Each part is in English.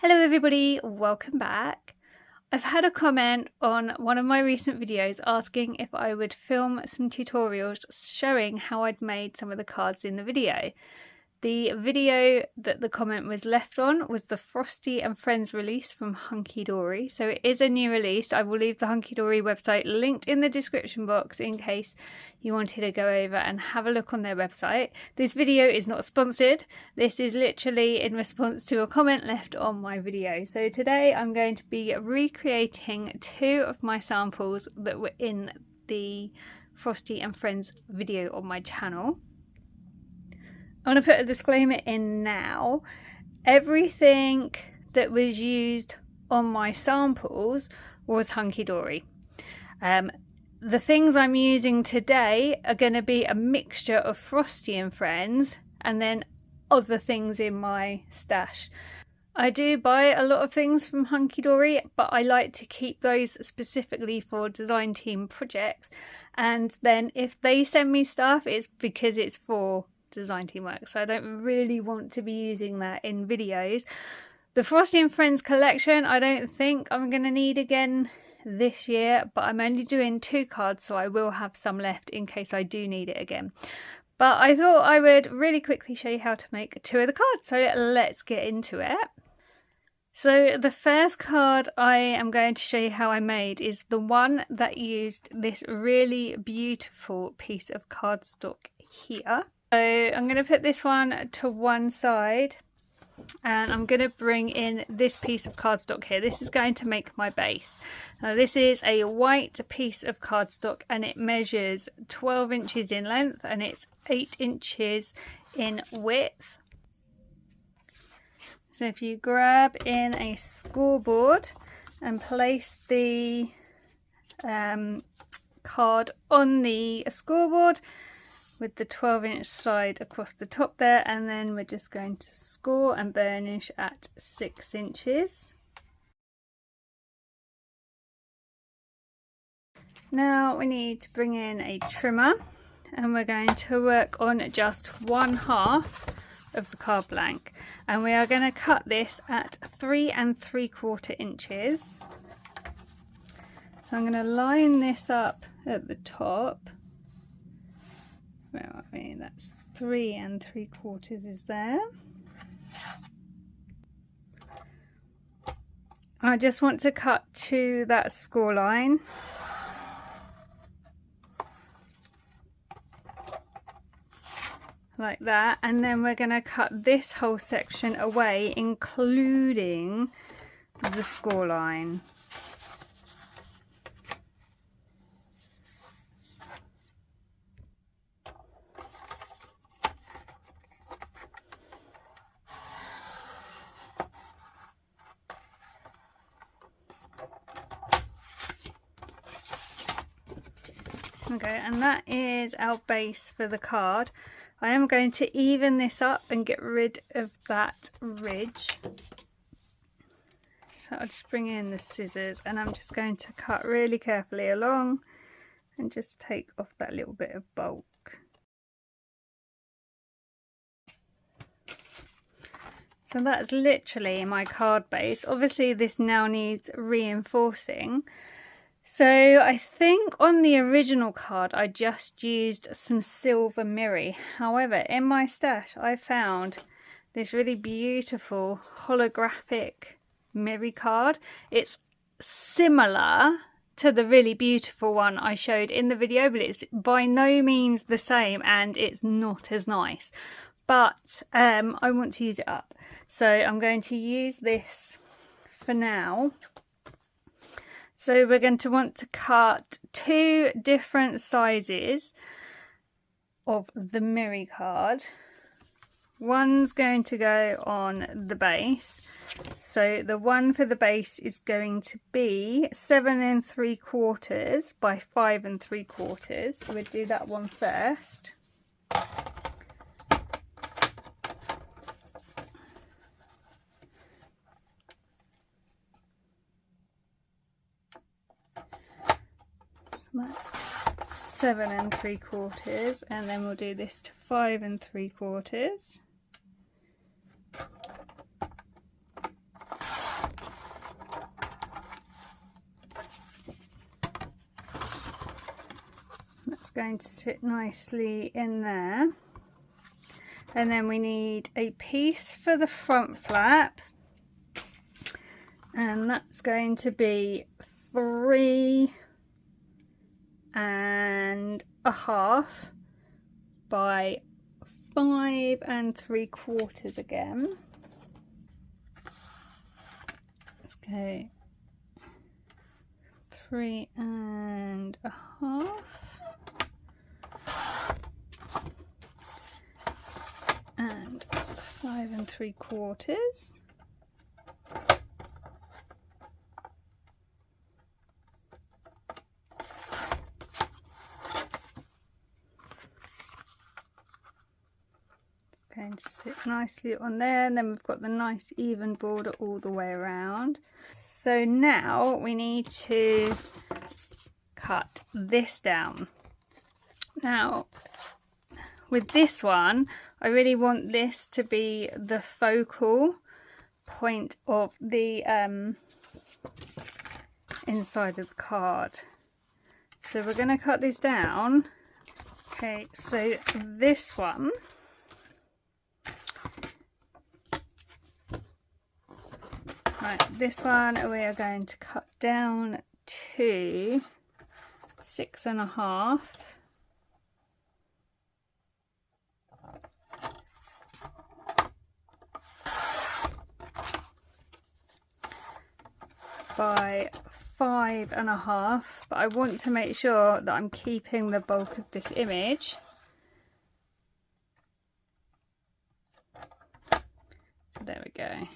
Hello everybody, welcome back. I've had a comment on one of my recent videos asking if I would film some tutorials showing how I'd made some of the cards in the video. The video that the comment was left on was the Frosty and Friends release from Hunkydory. So it is a new release. I will leave the Hunkydory website linked in the description box in case you wanted to go over and have a look on their website. This video is not sponsored. This is literally in response to a comment left on my video. So today I'm going to be recreating two of my samples that were in the Frosty and Friends video on my channel. I'm going to put a disclaimer in now. Everything that was used on my samples was Hunkydory. The things I'm using today are going to be a mixture of Frosty and Friends and then other things in my stash. I do buy a lot of things from Hunkydory, but I like to keep those specifically for design team projects. And then if they send me stuff, it's because it's for design team work, so I don't really want to be using that in videos. The Frosty and Friends collection I don't think I'm going to need again this year, but I'm only doing 2 cards, so I will have some left in case I do need it again. But I thought I would really quickly show you how to make 2 of the cards, so let's get into it. So the first card I am going to show you how I made is the one that used this really beautiful piece of cardstock here. So I'm going to put this one to one side and I'm going to bring in this piece of cardstock here. This is going to make my base. Now this is a white piece of cardstock and it measures 12 inches in length and it's 8 inches in width. So if you grab in a scoreboard and place the card on the scoreboard with the 12-inch side across the top there, and then we're just going to score and burnish at 6 inches. Now we need to bring in a trimmer and we're going to work on just 1/2 of the card blank, and we are going to cut this at 3 3/4 inches. So I'm going to line this up at the top. Where are we? That's 3 3/4 is there. I just want to cut to that score line. Like that, and then we're going to cut this whole section away, including the score line. Okay, and that is our base for the card. I am going to even this up and get rid of that ridge. So I'll just bring in the scissors and I'm just going to cut really carefully along and just take off that little bit of bulk. So that's literally my card base. Obviously this now needs reinforcing. So I think on the original card I just used some silver mirror. However, in my stash I found this really beautiful holographic mirror card. It's similar to the really beautiful one I showed in the video, but it's by no means the same and it's not as nice. But I want to use it up. So I'm going to use this for now. So we're going to want to cut 2 different sizes of the mirror card. One's going to go on the base. So the one for the base is going to be 7 3/4 by 5 3/4. So we'll do that one first. That's 7 3/4, and then we'll do this to 5 3/4. going to sit nicely in there. And then we need a piece for the front flap, and that's going to be 3.5 by 5 3/4 again. Let's go 3.5 and 5 3/4. Going to sit nicely on there, and then we've got the nice even border all the way around. So now we need to cut this down. Now with this one, I really want this to be the focal point of the inside of the card. So we're going to cut this down. Okay, so this one, right, this one we are going to cut down to 6.5 by 5.5, but I want to make sure that I'm keeping the bulk of this image. So there we go.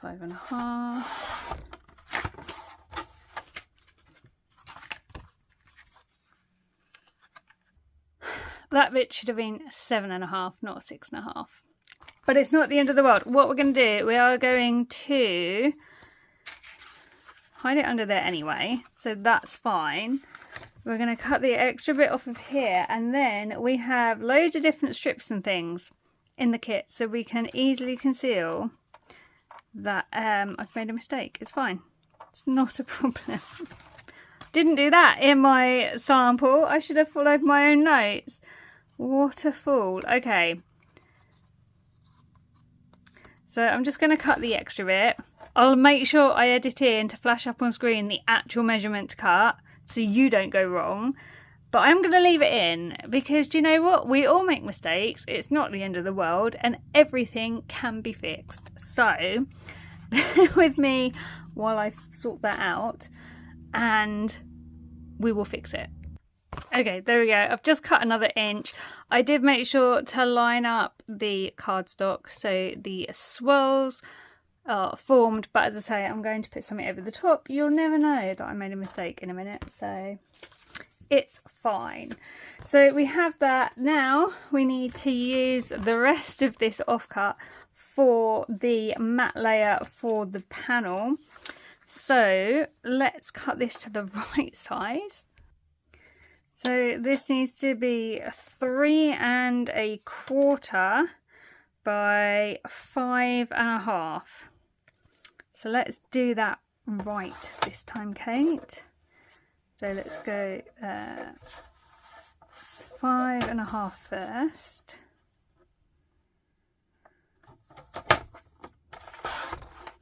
5.5. That bit should have been 7.5, not 6.5. But it's not the end of the world. What we're going to do, we are going to hide it under there anyway, so that's fine. We're going to cut the extra bit off of here, and then we have loads of different strips and things in the kit, so we can easily conceal that I've made a mistake. It's fine. It's not a problem. Didn't do that in my sample. I should have followed my own notes. What a fool. Okay. So I'm just going to cut the extra bit. I'll make sure I edit in to flash up on screen the actual measurement to cut so you don't go wrong. But I'm going to leave it in because, do you know what? We all make mistakes. It's not the end of the world and everything can be fixed. So bear with me while I sort that out and we will fix it. Okay, there we go. I've just cut another inch. I did make sure to line up the cardstock so the swirls are formed, but as I say, I'm going to put something over the top. You'll never know that I made a mistake in a minute, so it's fine. So we have that. Now we need to use the rest of this offcut for the matte layer for the panel. So let's cut this to the right size. So this needs to be 3.25 by 5.5. So let's do that right this time, Kate. So let's go 5.5 first.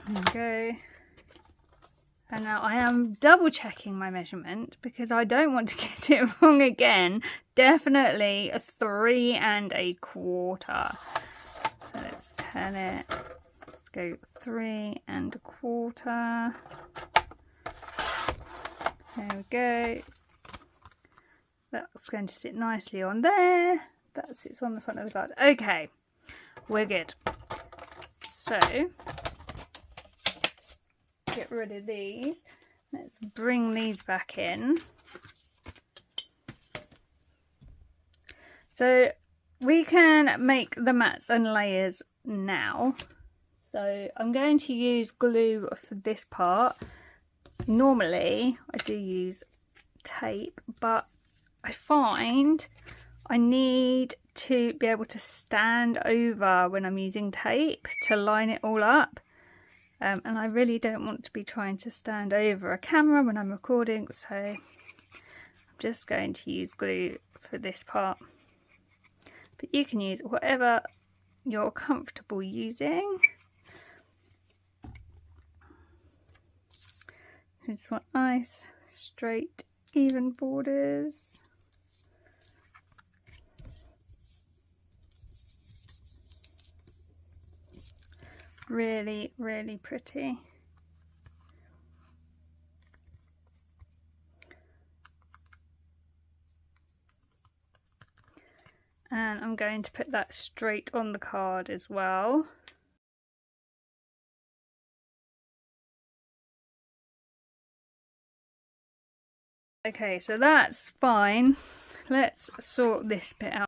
There we go. And now I am double checking my measurement because I don't want to get it wrong again. Definitely 3.25. So let's turn it. Let's go 3.25. There we go. That's going to sit nicely on there. That sits on the front of the card. Okay, we're good. So get rid of these. Let's bring these back in. So we can make the mats and layers now. So I'm going to use glue for this part. Normally I do use tape, but I find I need to be able to stand over when I'm using tape to line it all up. And I really don't want to be trying to stand over a camera when I'm recording, so I'm just going to use glue for this part, but you can use whatever you're comfortable using. I just want nice, straight, even borders. Really, really pretty. And I'm going to put that straight on the card as well. Okay, so that's fine. Let's sort this bit out.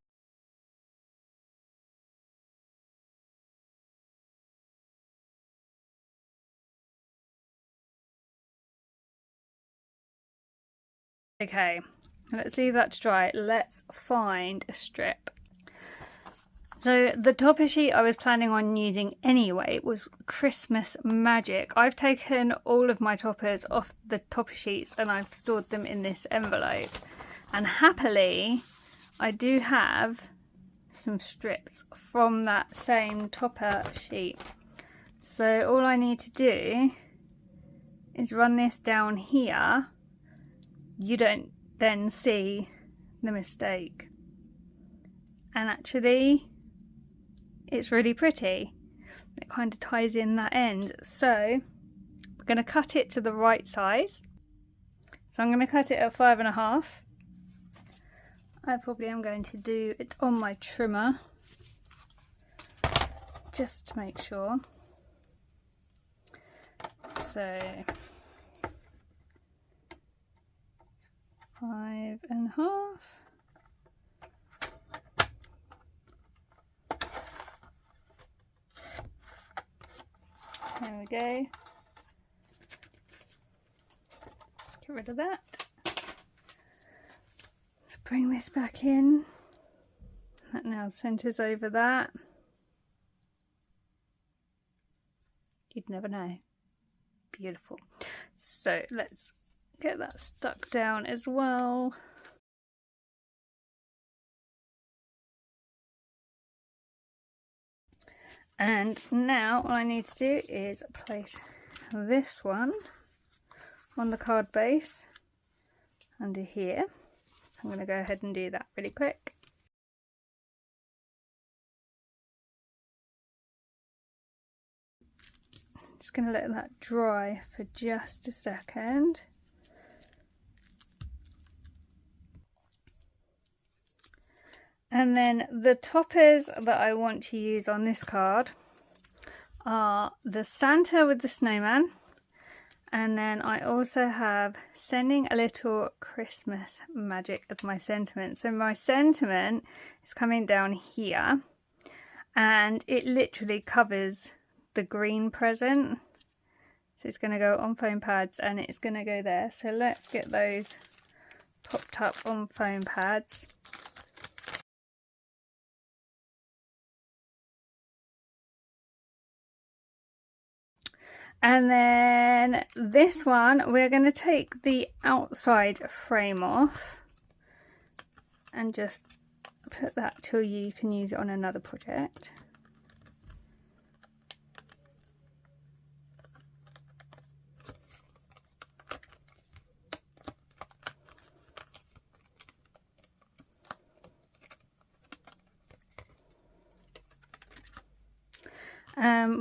Okay, let's leave that to dry. Let's find a strip. So the topper sheet I was planning on using anyway was Christmas Magic. I've taken all of my toppers off the topper sheets and I've stored them in this envelope. And happily, I do have some strips from that same topper sheet. So all I need to do is run this down here. You don't then see the mistake. And actually, it's really pretty. It kind of ties in that end. So we're going to cut it to the right size. So I'm going to cut it at 5.5. I probably am going to do it on my trimmer, just to make sure. So 5.5. There we go. Get rid of that. So bring this back in. That now centers over that. You'd never know. Beautiful. So let's get that stuck down as well. And now all I need to do is place this one on the card base under here. So I'm going to go ahead and do that really quick. Just going to let that dry for just a second. And then the toppers that I want to use on this card are the Santa with the snowman, and then I also have Sending a Little Christmas Magic as my sentiment. So my sentiment is coming down here and it literally covers the green present. So it's going to go on foam pads and it's going to go there. So let's get those popped up on foam pads. And then this one, we're going to take the outside frame off and just put that till you can use it on another project.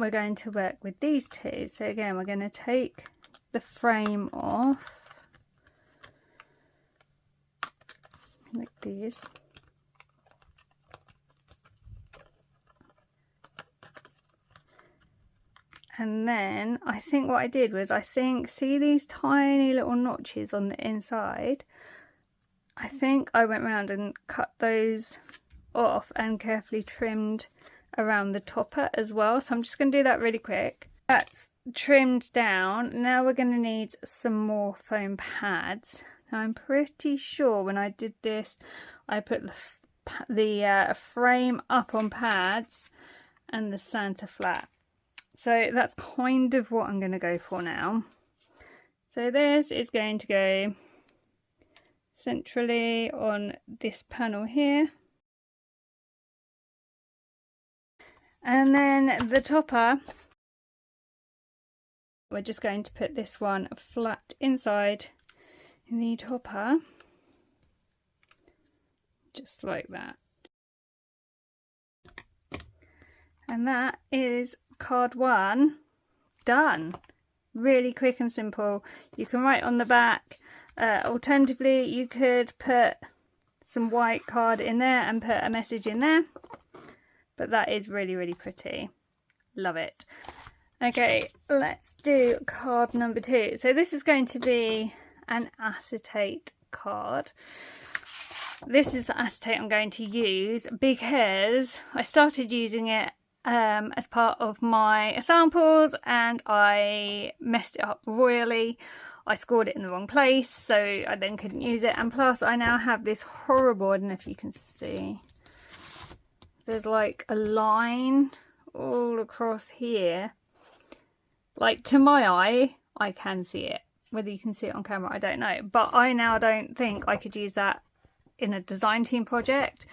We're going to work with these two. So again, we're going to take the frame off, like these. And then I think what I did was, see these tiny little notches on the inside? I think I went around and cut those off and carefully trimmed around the topper as well. So I'm just going to do that really quick. That's trimmed down. Now we're going to need some more foam pads. Now I'm pretty sure when I did this, I put the frame up on pads and the Santa flat. So that's kind of what I'm going to go for now. So this is going to go centrally on this panel here. And then the topper, we're just going to put this one flat inside the topper, just like that. And that is card 1 done. Really quick and simple. You can write on the back. Alternatively, you could put some white card in there and put a message in there. But that is really, really pretty. Love it. Okay, let's do card number 2. So this is going to be an acetate card. This is the acetate I'm going to use because I started using it as part of my samples and I messed it up royally. I scored it in the wrong place, so I then couldn't use it. And plus I now have this horrible, I don't know if you can see, there's like a line all across here. Like, to my eye, I can see it. Whether you can see it on camera, I don't know. But I now don't think I could use that in a design team project.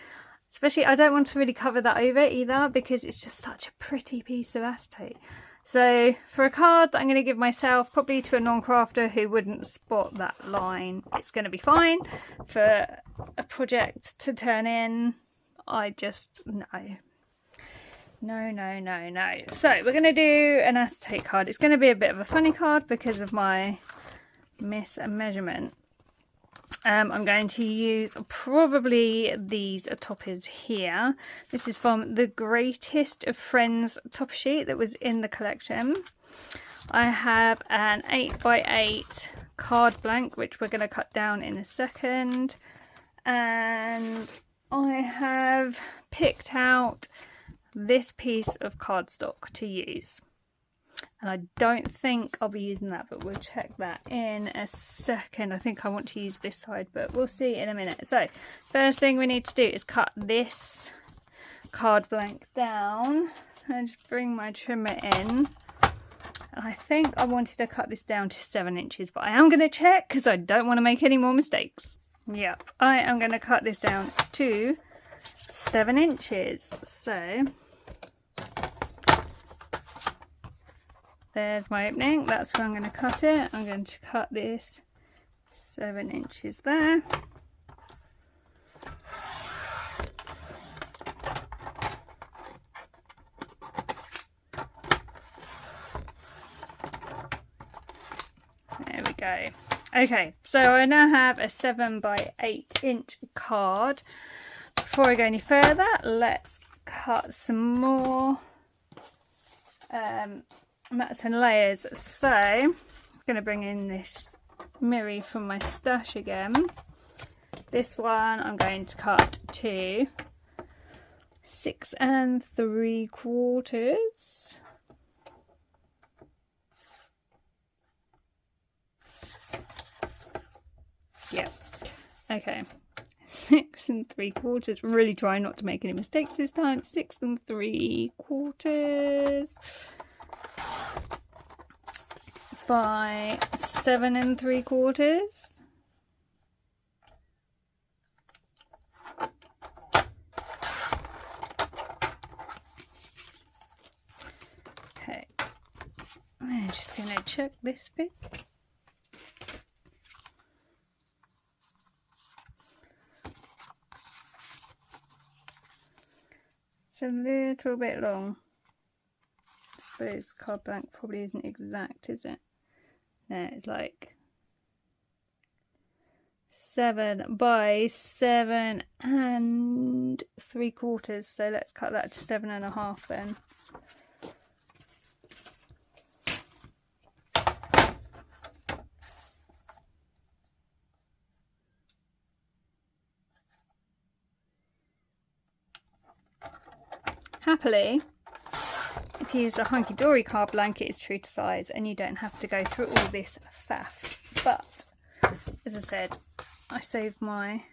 Especially, I don't want to really cover that over either because it's just such a pretty piece of acetate. So for a card that I'm going to give myself, probably to a non-crafter who wouldn't spot that line, it's going to be fine. For a project to turn in, I just, no. No. So we're going to do an acetate card. It's going to be a bit of a funny card because of my mismeasurement. I'm going to use probably these toppers here. This is from the Greatest of Friends top sheet that was in the collection. I have an 8x8 card blank, which we're going to cut down in a second. And I have picked out this piece of cardstock to use. And I don't think I'll be using that, but we'll check that in a second. I think I want to use this side, but we'll see in a minute. So first thing we need to do is cut this card blank down and just bring my trimmer in. And I think I wanted to cut this down to 7 inches, but I am going to check because I don't want to make any more mistakes. Yep, I am going to cut this down to 7 inches. So there's my opening. That's where I'm going to cut it. I'm going to cut this 7 inches there. There we go. Okay, so I now have a 7x8 inch card. Before I go any further, let's cut some more mats and layers. So I'm going to bring in this mirror from my stash again. This one I'm going to cut to 6 3/4. Yep. Okay. 6 3/4. Really try not to make any mistakes this time. 6 3/4 by 7 3/4. Okay. I'm just going to check this bit. It's a little bit long. I suppose card blank probably isn't exact, is it? No, it's like 7 by 7 3/4. So let's cut that to 7 1/2 then. Happily, if you use a Hunkydory card blank, it is true to size and you don't have to go through all this faff. But, as I said, I saved my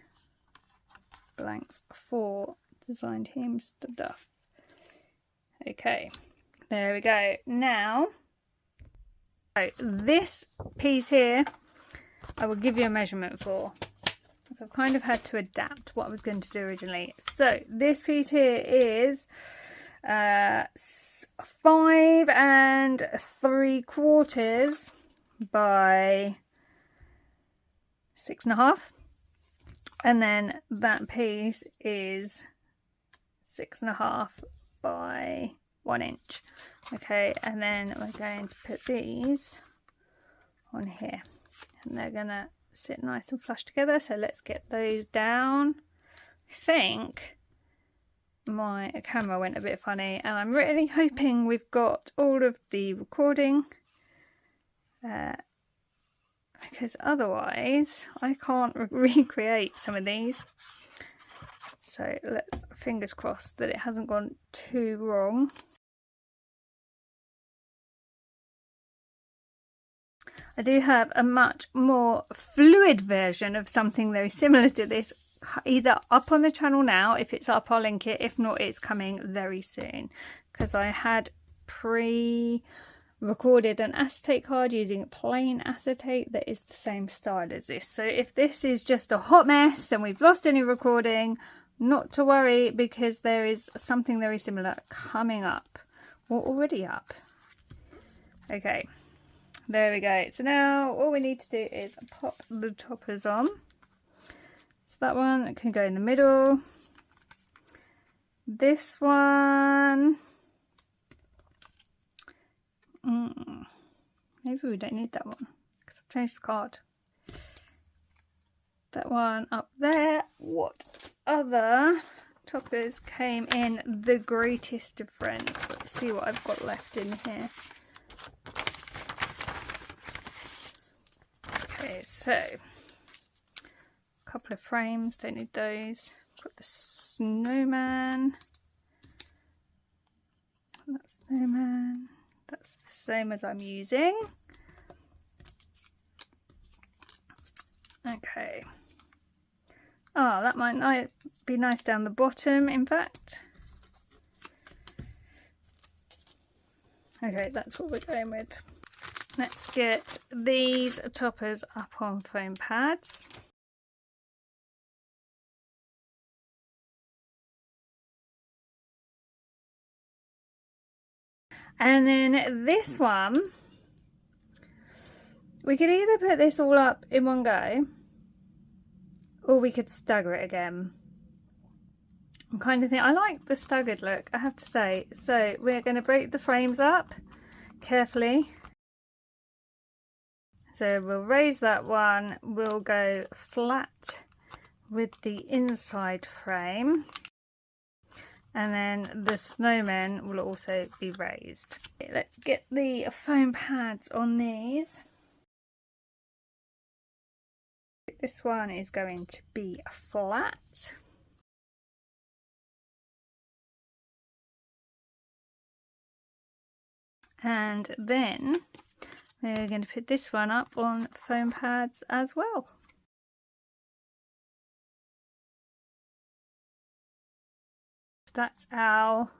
blanks for design team stuff. Okay, there we go. Now, so this piece here, I will give you a measurement for. So I've kind of had to adapt what I was going to do originally. So this piece here is 5 3/4 by 6.5, and then that piece is 6.5 by 1 inch. Okay, and then we're going to put these on here, and they're gonna sit nice and flush together. So let's get those down. I think my camera went a bit funny, and I'm really hoping we've got all of the recording, because otherwise I can't recreate some of these. So let's fingers crossed that it hasn't gone too wrong. I do have a much more fluid version of something very similar to this, either up on the channel now. If it's up, I'll link it. If not, it's coming very soon, because I had pre-recorded an acetate card using plain acetate that is the same style as this. So if this is just a hot mess and we've lost any recording, not to worry, because there is something very similar coming up, or already up. Okay. There we go. So now all we need to do is pop the toppers on. So that one can go in the middle. This one, maybe we don't need that one because I've changed the card. That one up there. What other toppers came in the greatest of friends? Let's see what I've got left in here. Okay, so a couple of frames, don't need those. Got the snowman. That snowman. That's the same as I'm using. Okay. Oh, that might be nice down the bottom, in fact. Okay, that's what we're going with. Let's get these toppers up on foam pads. And then this one, we could either put this all up in one go, or we could stagger it again. I'm kind of thinking, I like the staggered look, I have to say. So we're going to break the frames up carefully. So we'll raise that one, we'll go flat with the inside frame, and then the snowman will also be raised. Okay, let's get the foam pads on these. This one is going to be flat. And then we're going to put this one up on foam pads as well. That's our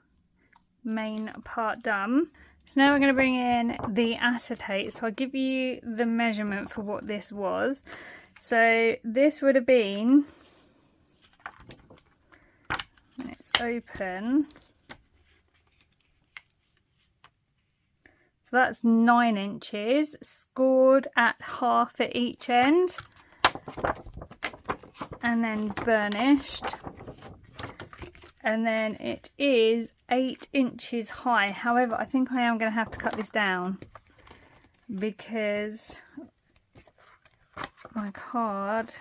main part done. So now we're going to bring in the acetate. So I'll give you the measurement for what this was. So this would have been, when it's open, so that's 9 inches, scored at half at each end, and then burnished. And then it is 8 inches high. However, I think I am going to have to cut this down because my card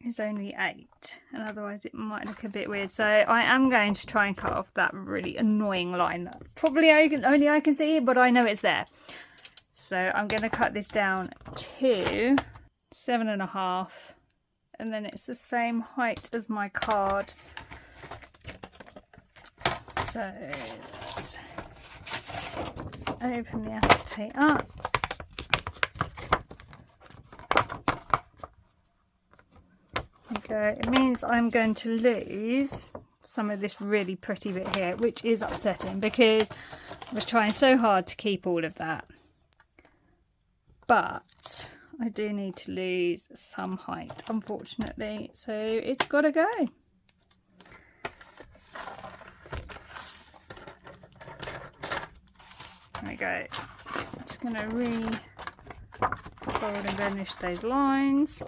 is only 8, and otherwise it might look a bit weird. So I am going to try and cut off that really annoying line that probably only I can see, but I know it's there. So I'm going to cut this down to 7.5. And then it's the same height as my card. So let's open the acetate up. There we go. It means I'm going to lose some of this really pretty bit here, which is upsetting because I was trying so hard to keep all of that. But I do need to lose some height, unfortunately, so it's got to go. There we go. I'm just going to re-fold and burnish those lines.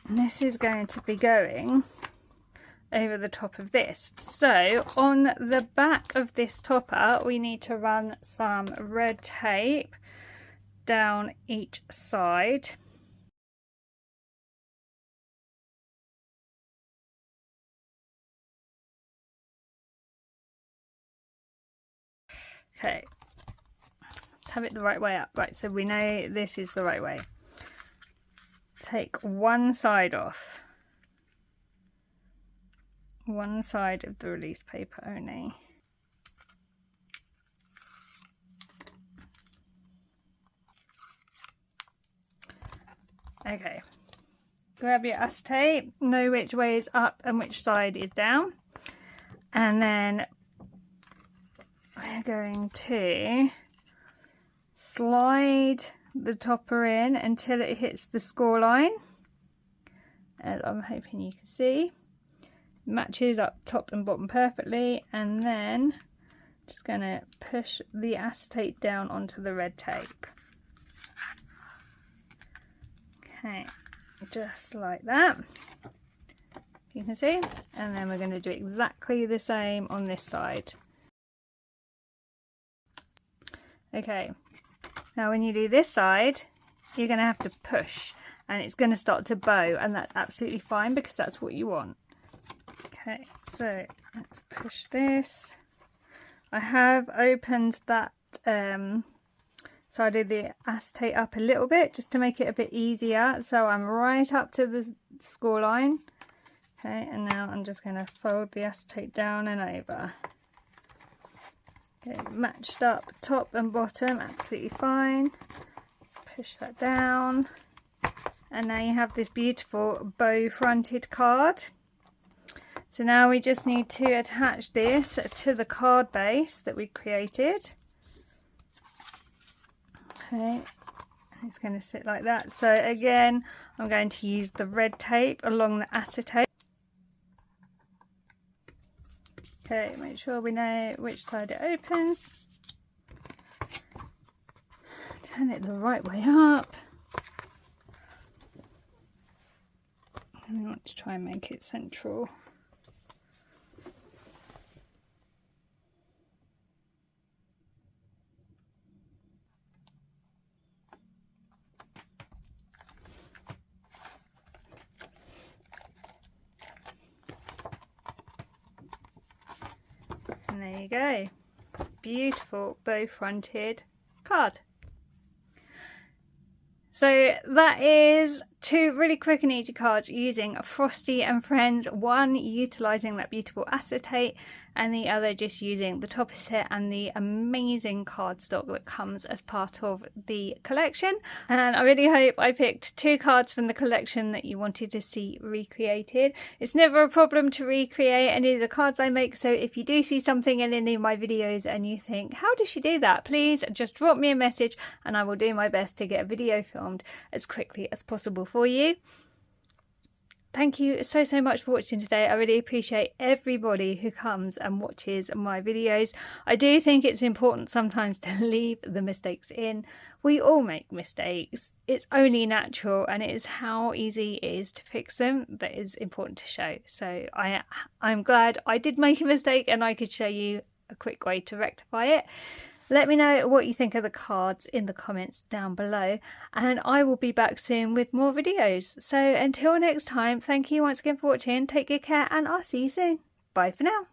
And this is going to be going over the top of this. So on the back of this topper we need to run some red tape down each side. Okay, let's have it the right way up. Right, so we know this is the right way. Take one side off. One side of the release paper only. Okay, grab your acetate, know which way is up and which side is down, and then we're going to slide the topper in until it hits the score line, as I'm hoping you can see. Matches up top and bottom perfectly, and then just going to push the acetate down onto the red tape. Okay, just like that, you can see, and then we're going to do exactly the same on this side. Okay, now when you do this side you're going to have to push and it's going to start to bow, and that's absolutely fine because that's what you want. Okay, so let's push this. I have opened that side of the acetate up a little bit just to make it a bit easier, so I'm right up to the score line. Okay, and now I'm just going to fold the acetate down and over. Okay, matched up top and bottom, absolutely fine. Let's push that down, and now you have this beautiful bow fronted card. So now we just need to attach this to the card base that we created. Okay, it's going to sit like that. So again, I'm going to use the red tape along the acetate. Okay, make sure we know which side it opens. Turn it the right way up. And we want to try and make it central. And there you go, beautiful bow fronted card. So that is two really quick and easy cards using Frosty and Friends, one utilising that beautiful acetate and the other just using the topper set and the amazing cardstock that comes as part of the collection. And I really hope I picked two cards from the collection that you wanted to see recreated. It's never a problem to recreate any of the cards I make, so if you do see something in any of my videos and you think, how does she do that? Please just drop me a message and I will do my best to get a video filmed as quickly as possible for you. Thank you so much for watching today. I really appreciate everybody who comes and watches my videos. I do think it's important sometimes to leave the mistakes in. We all make mistakes. It's only natural, and it is how easy it is to fix them that is important to show. So I'm glad I did make a mistake and I could show you a quick way to rectify it. Let me know what you think of the cards in the comments down below, and I will be back soon with more videos. So until next time, thank you once again for watching, take good care, and I'll see you soon. Bye for now.